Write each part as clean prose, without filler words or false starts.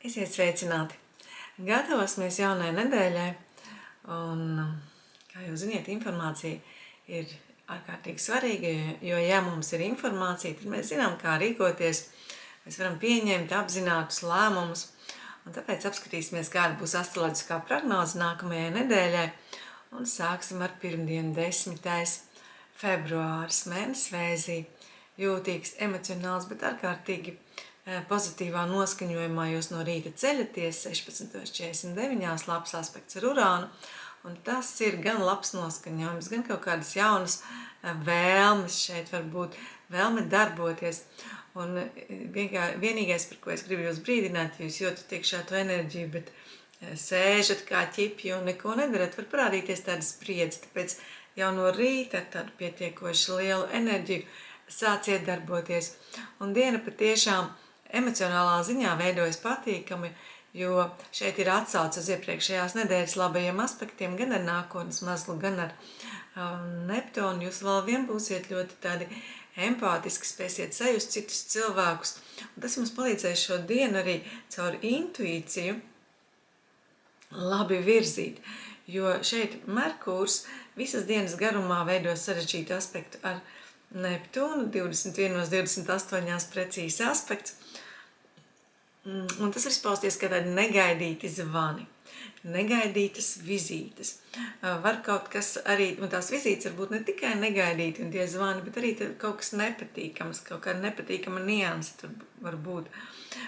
Esiet sveicināti! Gatavosimies jaunai nedēļai, un, kā jūs ziniet, informācija ir ārkārtīgi svarīga, jo, ja mums ir informācija, tad mēs zinām, kā rīkoties, mēs varam pieņemt apzinātus lēmumus, un tāpēc apskatīsimies, kāda būs astroloģiskā prognoze nākamajai nedēļai, un sāksim ar pirmdienu 10. februāris mēnesis Vēzī, jūtīgs, emocionāls, bet ārkārtīgi pozitīvā noskaņojumā jūs no rīta ceļaties 16:49, labs aspekts ar Urānu, un tas ir gan labs noskaņojums, gan kaut kādas jaunas vēlmes šeit var būt, vēlme darboties, un vienīgais, par ko es gribu jūs brīdināt, jūs jūtat iekšā to enerģiju, bet sēžat kā ķipji un neko nedarat, var parādīties tāda spriedze, tāpēc jau no rīta ar tādu pietiekoši lielu enerģiju sāciet darboties, un diena patiešām emocionālā ziņā veidojas patīkami, jo šeit ir atsauce uz iepriekšējās nedēļas labajiem aspektiem, gan ar nākotnes mazlu, gan ar Neptūnu. Jūs vēl vien būsiet ļoti tādi empātiski, spēsiet sajust citus cilvēkus. Un tas jums palīdzēs šo dienu arī caur intuīciju labi virzīt, jo šeit Merkūrs visas dienas garumā veido sarežģītu aspektu ar Neptūnu, 21:28 precīzi aspekts. Un tas var izpausties kā tādi negaidīti zvani, negaidītas vizītes. Var kaut kas arī, un tās vizītes var būt ne tikai negaidīti un tie zvani, bet arī kaut kas nepatīkams, kaut kāda nepatīkama nianse tur var būt.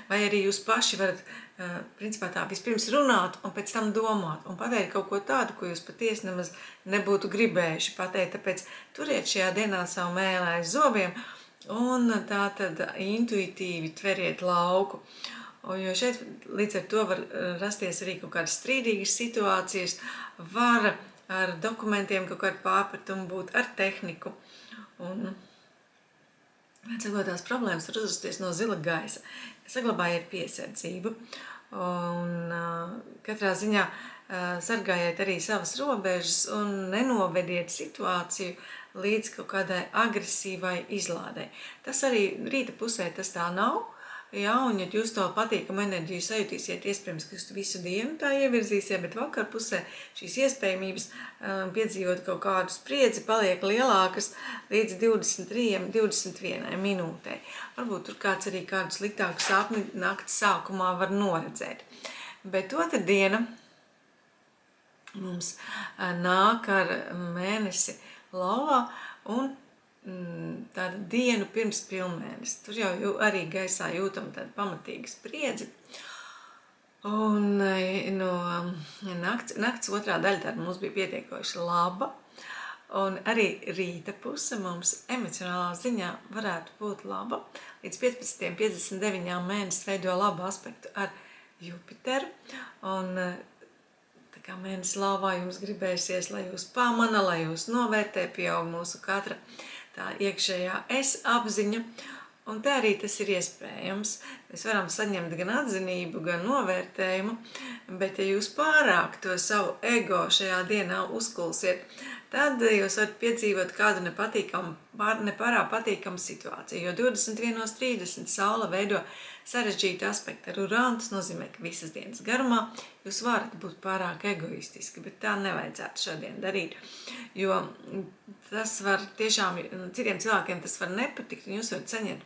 Vai arī jūs paši varat, principā tā, vispirms runāt un pēc tam domāt un pateikt kaut ko tādu, ko jūs patiesi nemaz nebūtu gribējuši pateikt. Tāpēc turiet šajā dienā savu mēlē aiz zobiem un tā tad intuitīvi tveriet lauku. Jo šeit līdz ar to var rasties arī kaut kādas strīdīgas situācijas, var ar dokumentiem kaut kāda pārpratuma būt, ar tehniku. Un tās problēmas var uzrasties no zila gaisa. Saglabājiet piesardzību un katrā ziņā sargājiet arī savas robežas un nenovediet situāciju līdz kaut kādai agresīvai izlādei. Tas arī rīta pusē tas tā nav. Jā, un ja jūs to patīkamu enerģiju sajutīsiet, iespējams, ka jūs visu dienu tā ievirzīsiet, bet vakar pusē šīs iespējamības piedzīvot kaut kādu spriedzi paliek lielākas līdz 23–21 minūtei. Varbūt tur kāds arī kādu sliktāku sapni nakts sākumā var noredzēt. Bet otrdiena mums nāk ar mēnesi lauvā un tādu dienu pirms pilnmēnesis. Tur jau arī gaisā jūtam tādu pamatīgu spriedzi. Un no nakts otrā daļa tāda mums bija pietiekoši laba. Un arī rīta puse mums emocionālā ziņā varētu būt laba. Līdz 15:59 mēnesis veido labu aspektu ar Jupiteru. Un tā kā mēnesis lauvā jums gribēsies, lai jūs pamana, lai jūs novērtē, pieaug mūsu katra tā iekšējā es apziņa, un tā arī tas ir iespējams. Mēs varam saņemt gan atzinību, gan novērtējumu, bet ja jūs pārāk to savu ego šajā dienā uzkulsiet, tad jūs varat piedzīvot kādu nepārāk patīkamu situāciju, jo 21:30 Saule veido sarežģītu aspektu ar Urānu. Tas nozīmē, ka visas dienas garumā jūs varat būt pārāk egoistiski, bet tā nevajadzētu šodien darīt, jo tas var tiešām, citiem cilvēkiem tas var nepatikt, un jūs varat saņemt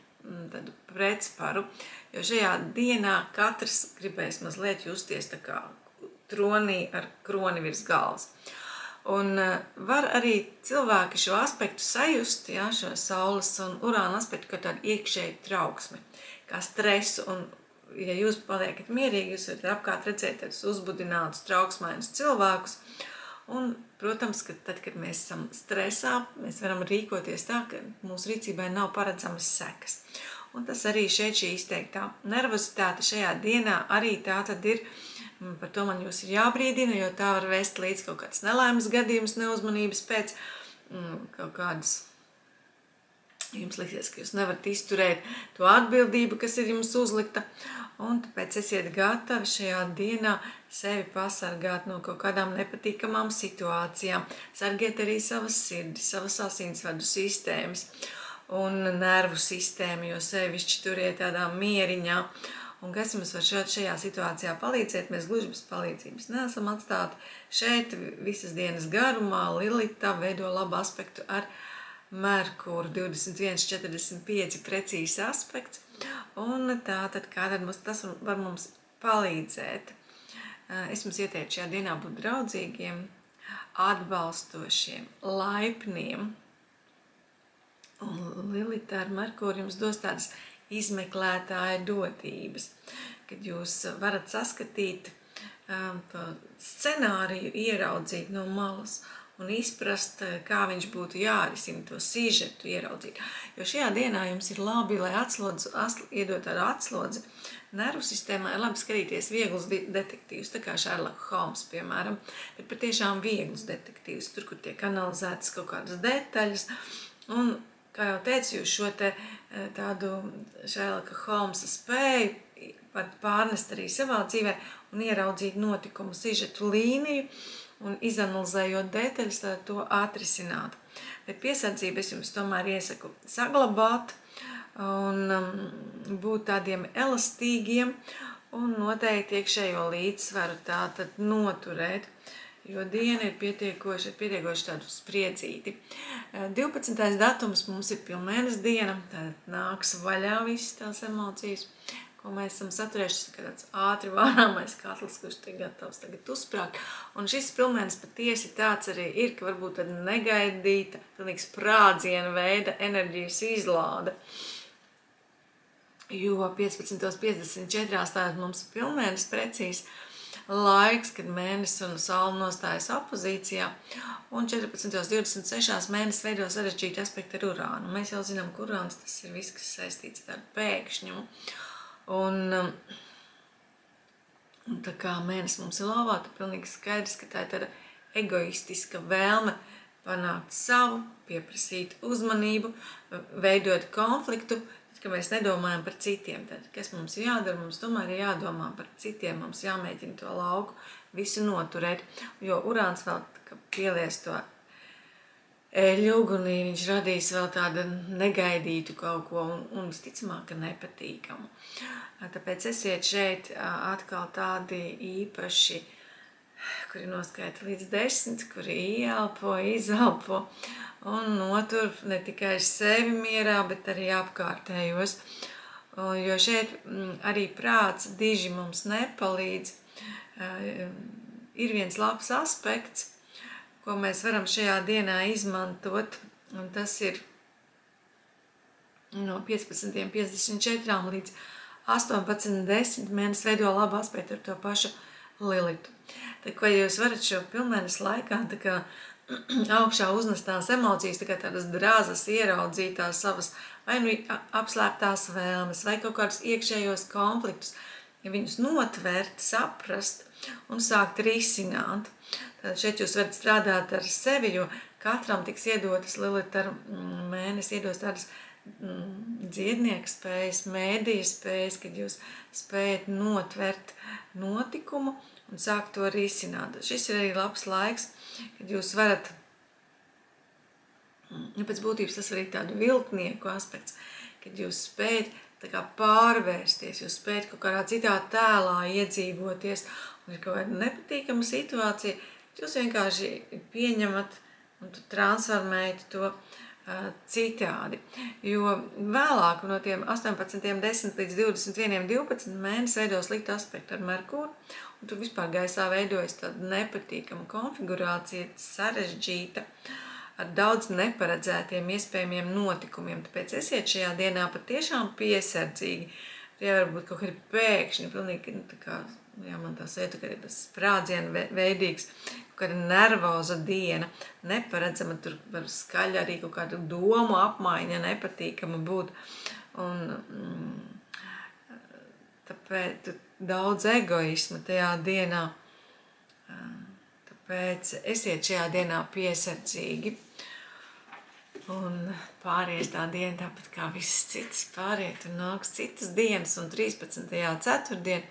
tādu pretsparu, jo šajā dienā katrs gribēs mazliet justies tā kā tronī ar kroni virs galvas. Un var arī cilvēki šo aspektu sajust, jā, šo Saules un Urāna aspektu, kā tādu iekšēju trauksmi, kā stresu, un ja jūs paliekat mierīgi, jūs varat apkārt redzēt tādus uzbudinātus, trauksmainus cilvēkus, un, protams, ka tad, kad mēs esam stresā, mēs varam rīkoties tā, ka mūsu rīcībai nav paredzamas sekas. Un tas arī šeit šī izteiktā nervozitāte šajā dienā arī tā tad ir. Par to man jūs ir jābrīdina, jo tā var vest līdz kaut kāds nelaimes gadījums, neuzmanības pēc, kaut kādas, jums liksies, ka jūs nevarat izturēt to atbildību, kas ir jums uzlikta, un tāpēc esiet gatavi šajā dienā sevi pasargāt no kaut kādām nepatīkamām situācijām, sargiet arī savas sirdis, savas asinsvadu sistēmas un nervu sistēmu, jo sevišķi turiet tādā mieriņā, un kas jums var šajā situācijā palīdzēt. Mēs gluži bez palīdzības neesam atstāti. Šeit visas dienas garumā Lilita veido labu aspektu ar Merkuru 21,45 precīzs aspekts, un tātad kā tad tas var mums palīdzēt. Es jums ieteiktu šajā dienā būt draudzīgiem, atbalstošiem, laipniem, un Lilita ar Merkuru jums dos tādas izmeklētāja dotības, kad jūs varat saskatīt to scenāriju, ieraudzīt no malas, un izprast, kā viņš būtu jārisina, to sižetu ieraudzīt. Jo šajā dienā jums ir labi, lai iedot tādu atslodzi nervu sistēmā, ir labi skatīties vieglus detektīvus, tā kā Sherlock Holmes, piemēram, bet patiešām vieglus detektīvus, tur, kur tiek analizētas kaut kādas detaļas, un, kā jau teicu, jūs šo tādu Sherlock Holmesa spēju pat pārnest arī savā dzīvē un ieraudzīt notikumu sižetu līniju, un izanalizējot detaļas, to atrisināt. Bet piesardzību es jums tomēr iesaku saglabāt un būt tādiem elastīgiem un noteikti iekšējo līdzsvaru tātad noturēt, jo diena ir pietiekoši tādu spriedzīti. 12. datums mums ir pilnmēnes diena, tad nāks vaļā visas tās emocijas, ko mēs esam saturējuši, tāds ātri vārāmais katls, kurš tiek gatavs tagad uzsprāgt. Un šis pilnmēnes patiesi tāds arī ir, ka varbūt tāda negaidīta, pilnīgi sprādziena veida enerģijas izlāde. Jo 15:54 tātad mums ir pilnmēnes precīzi laiks, kad mēnesis un saule nostājas opozīcijā, un 14:26 mēnesis veido sarežģītu aspektu ar Urānu. Mēs jau zinām, ka Urāns tas ir viss, kas saistīts ar pēkšņumu. Un tā kā mēnesis mums ir lauvā, tad pilnīgi skaidrs, ka tā ir tāda egoistiska vēlme panākt savu, pieprasīt uzmanību, veidot konfliktu, ka mēs nedomājam par citiem. Tad, kas mums ir jādara, mums tomēr ir jādomā par citiem, mums jāmēģina to lauku visu noturēt, jo Urāns vēl pielies to eļļu ugunī, viņš radīs vēl tādu negaidītu kaut ko un visticamāk, ka nepatīkamu. Tāpēc esiet šeit atkal tādi īpaši, kuri noskaita līdz 10, kuri ieelpo, izelpo un notur ne tikai sevi mierā, bet arī apkārtējos. Jo šeit arī prāts diži mums nepalīdz. Ir viens labs aspekts, ko mēs varam šajā dienā izmantot, un tas ir no 15:54 līdz 18:10 mēnesis veido labu aspektu ar to pašu Lilitu. Tā kā jūs varat šo pilnmēnes laikā tā kā augšā uznestās emocijas, tā kā tādas drāzas ieraudzīt tās savas vai nu apslēptās vēlmes, vai kaut kādus iekšējos konfliktus, ja viņus notvert, saprast un sākt risināt. Tad šeit jūs varat strādāt ar sevi, jo katram tiks iedotas Lilita ar mēnesi, iedos tādas dziednieku spējas, mēdīju spējas, kad jūs spējat notvert notikumu un sākt to risināt. Šis ir arī labs laiks, kad jūs varat, pēc būtības tas arī tādu viltnieku aspekts, kad jūs spējat tā kā pārvērsties, jūs spējat kaut kādā citā tēlā iedzīvoties, un ir kaut kāda nepatīkama situācija, jūs vienkārši pieņemat un transformējat to citādi. Jo vēlāk no tiem 18:10 līdz 21:12 mēnesis veido sliktu aspektu ar Merkuru, un tur vispār gaisā veidojas tāda nepatīkama konfigurācija, sarežģīta, ar daudz neparedzētiem iespējamiem notikumiem. Tāpēc esiet šajā dienā patiešām piesardzīgi. Tie var būt kaut kādi pēkšņi, pilnīgi, tā kā, jā, man tā sajūta, ka ir tas sprādziena veidīgs, kaut kāda nervoza diena, neparedzama, tur var skaļi arī kaut kādu domu apmaiņa nepatīkama būt. Un tāpēc daudz egoisma tajā dienā. Tāpēc esiet šajā dienā piesardzīgi. Un pāries tā diena tāpat kā visas citas pāriet, un nāks citas dienas, un 13. ceturtdien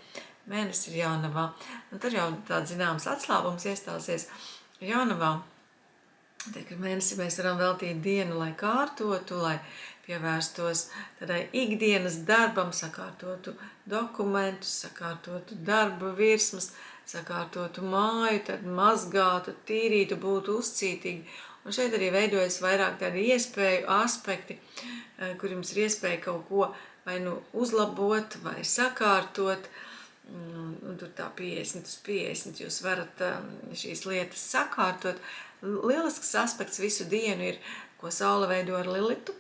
mēnesis ir jaunavā. Un tur jau tāds zināms atslābums iestāsies jaunavā. Tad, kad mēnesī mēs varam veltīt dienu, lai kārtotu, lai pievērstos tādai ikdienas darbam, sakārtotu dokumentus, sakārtotu darba virsmas, sakārtotu māju, tad mazgātu, tīrītu, būtu uzcītīgi. Un šeit arī veidojas vairāk tādi iespēju aspekti, kur jums ir iespēja kaut ko vai nu uzlabot, vai sakārtot. Un tur tā 50 uz 50 jūs varat šīs lietas sakārtot. Lielisks aspekts visu dienu ir, ko Saule veido ar Lilitu.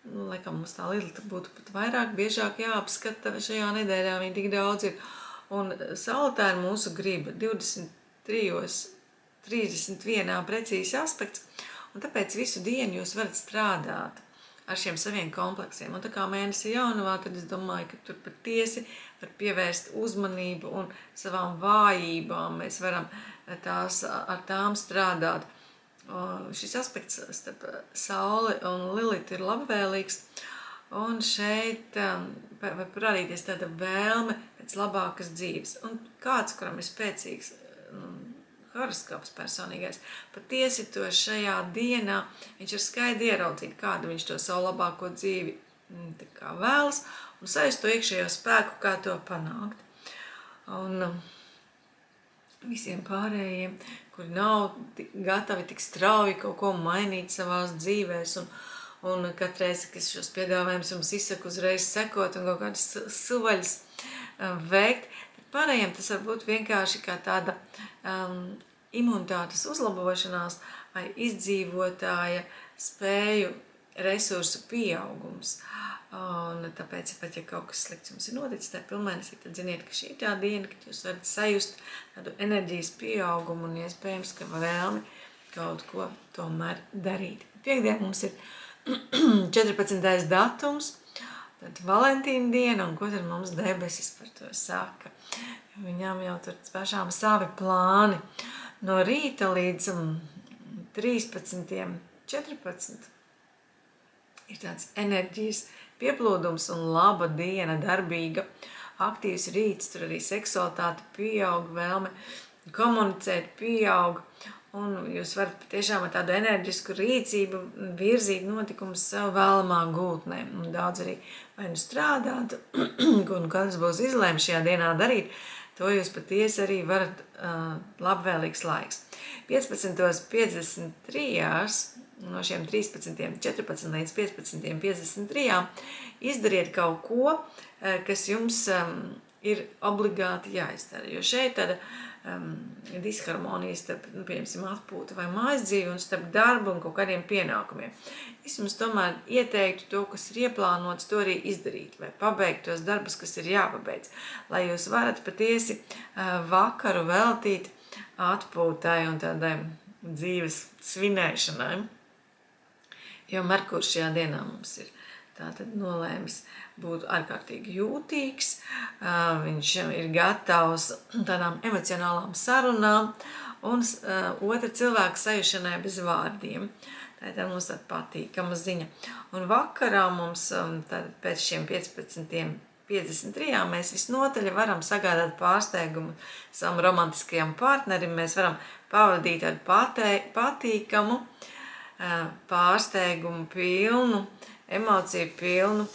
Laikam mums tā Lilita būtu pat vairāk, biežāk jāapskata šajā nedēļā, viņa tik daudz ir. Un Saule tā ir mūsu griba, 23, 31 precīzi aspekts, un tāpēc visu dienu jūs varat strādāt ar šiem saviem kompleksiem. Un tā kā mēnesi jaunavā, tad es domāju, ka tur patiesi var pievērst uzmanību un savām vājībām. Mēs varam ar tām strādāt. Šis aspekts starp Sauli un Lilitu ir labvēlīgs. Un šeit var parādīties tāda vēlme pēc labākas dzīves. Un kāds, kuram ir spēcīgs horoskops personīgais, patiesi to šajā dienā viņš ir skaidri ieraudzīt, kādu viņš to savu labāko dzīvi vēlas, un sajust to iekšējo spēku, kā to panākt. Un visiem pārējiem, kuri nav gatavi tik strauji kaut ko mainīt savās dzīvēs, un katreiz, kas šos piedāvājumus jums izsaka, uzreiz sekot un kaut kādas suvaļas veikt, pārējiem tas var būt vienkārši kā tāda imunitātes uzlabošanās vai izdzīvotāja spēju resursu pieaugums. Un tāpēc, pat ja kaut kas slikts jums ir noticis tajā pilnmēnesī, tad ziniet, ka šī ir tā diena, kad jūs varat sajust tādu enerģijas pieaugumu un iespējams, ka vēlmi kaut ko tomēr darīt. Piektdien mums ir 14. datums, tad Valentīna diena, un ko tad mums debesis par to saka? Viņām jau tur pašām savi plāni. No rīta līdz 13:14 ir tāds enerģijas pieplūdums un laba diena, darbīga, aktīvs rīts, tur arī seksualitāte pieaug, vēlme komunicēt pieaug, un jūs varat patiešām ar tādu enerģisku rīcību virzīt notikumus sev vēlamā gultnē. Un daudz arī vai nu strādāt, un kāds būs izlēma šajā dienā darīt, to jūs patiesi arī varat labvēlīgs laiks. 15:53 no šiem 13:14 līdz 15:53 izdariet kaut ko, kas jums ir obligāti jāizdara. Jo šeit tāda disharmonija starp, pieņemsim, atpūtu vai mājas dzīvi un starp darbu un kaut kādiem pienākumiem. Es jums tomēr ieteiktu to, kas ir ieplānots, to arī izdarīt vai pabeigt tos darbus, kas ir jāpabeidz, lai jūs varat patiesi vakaru veltīt atpūtai un tādai dzīves svinēšanai. Jo Merkurs šajā dienā mums ir tātad nolēmis būt ārkārtīgi jūtīgs, viņš ir gatavs tādām emocionālām sarunām un otra cilvēka sajušanai bez vārdiem. Tā ir mums tāda patīkama ziņa. Un vakarā mums pēc šiem 15:53 mēs visnotaļ varam sagādāt pārsteigumu savam romantiskajam partnerim. Mēs varam pavadīt tādu patīkamu, pārsteigumu pilnu, emociju pilnu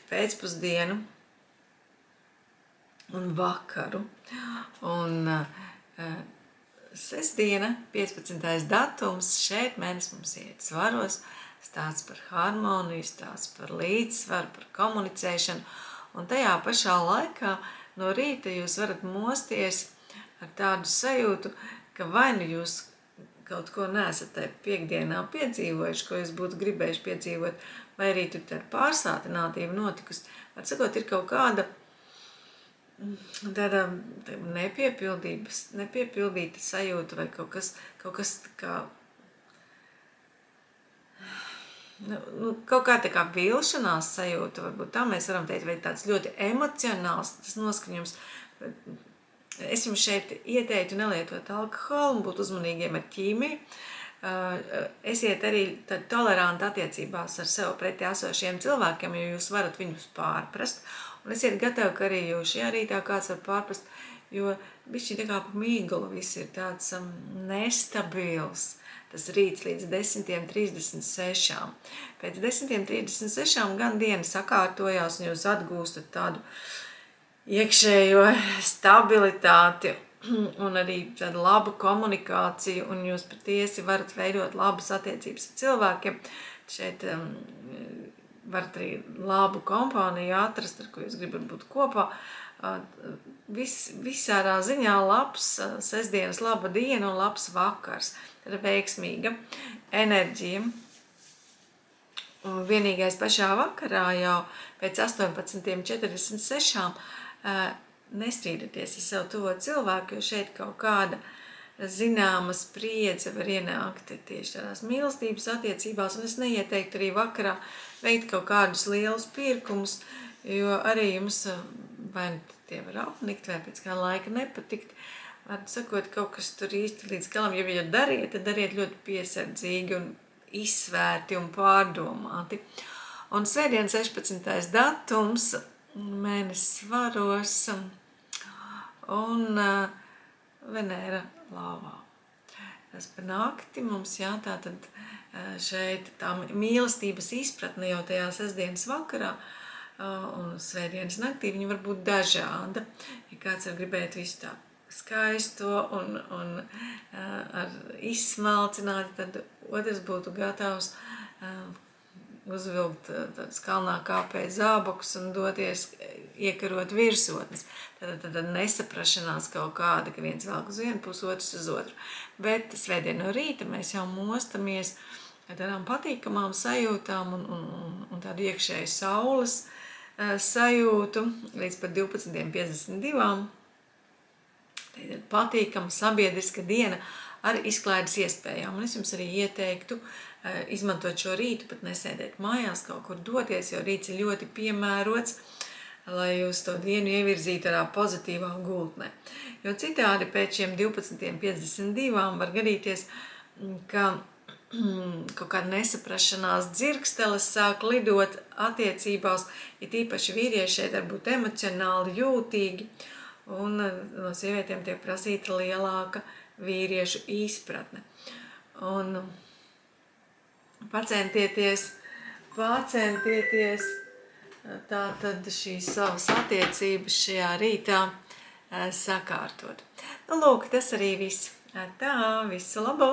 pēcpusdienu un vakaru. Un sestdiena, 15. datums, šeit mēnesis mums iet svaros, stāsts par harmoniju, stāsts par līdzsvaru, par komunicēšanu. Un tajā pašā laikā no rīta jūs varat mosties ar tādu sajūtu, ka vai nu jūs kaut ko neesat tajā piekdienā piedzīvojuši, ko jūs būtu gribējuši piedzīvot, vai arī tur tāda pārsātinātība notikusi. Var sakot, ir kaut kāda tāda nepiepildīta sajūta vai kaut kas kā, kaut kā tā kā vilšanās sajūta, varbūt tā mēs varam teikt, vai tāds ļoti emocionāls tas noskaņums. Es jums šeit ieteiktu nelietot alkoholu un būt uzmanīgiem ar ķīmiju. Esiet arī toleranti attiecībās ar sev pretī esošiem cilvēkiem, jo jūs varat viņus pārprast Un esiet gatavi, ka arī jūs šajā rītā kāds var pārprast, jo bišķi tā kā pa mīglu viss ir tāds nestabils. Tas rīts līdz 10:36. Pēc 10:36 gan diena sakārtojās un jūs atgūstat tādu iekšējo stabilitāti un arī tādu labu komunikāciju, un jūs patiesi varat veidot labas attiecības ar cilvēkiem. Šeit varat arī labu kompāniju atrast, ar ko jūs gribat būt kopā. Visādā ziņā labs sestdienas laba diena un labs vakars. Tad veiksmīga enerģija. Un vienīgais pašā vakarā jau pēc 18:46 nestrīdaties ar savu tuvo cilvēku, jo šeit kaut kāda zināma spriedze var ienākt tieši tādās mīlestības attiecībās, un es neieteiktu arī vakarā veikt kaut kādus lielus pirkumus, jo arī jums vai tie var apnikt, vai pēc kāda laika nepatikt. Var sakot, kaut kas tur īsti līdz galam, ja dariet, tad dariet ļoti piesardzīgi un izsvērti un pārdomāti. Un svētdien 16. datums, mēnesis varos un Venēra lāvā. Tas par nakti mums, jā, tātad šeit tā mīlestības izpratne jau tajā sestdienas vakarā un svētdienas naktī, viņa var būt dažāda. Ja kāds var gribēt visu tā skaisto un ar izsmalcināti, tad otrs būtu gatavs uzvilkt tādus kalnā kāpēju zābakus un doties iekarot virsotnes. Tad nesaprašanās kaut kāda, ka viens velk uz vienu pusi, otrs uz otru. Bet svētdien no rīta mēs jau mostamies ar tādām patīkamām sajūtām un tādu iekšēju saules sajūtu līdz pat 12:52. Tā ir patīkama sabiedriska diena ar izklaides iespējām. Un es jums arī ieteiktu izmantot šo rītu, pat nesēdēt mājās, kaut kur doties, jo rīts ir ļoti piemērots, lai jūs to dienu ievirzītu tādā pozitīvā gultnē. Jo citādi pēc šiem 12:52 var gadīties, ka kaut kāda nesaprašanās dzirksteles sāk lidot attiecībās, ja tīpaši vīrieši šeit var būt emocionāli jūtīgi, un no sievietēm tiek prasīta lielāka vīriešu izpratne. Un pacentieties tātad šīs savas attiecības šajā rītā sakārtot. Nu, lūk, tas arī viss. Tā, visu labu!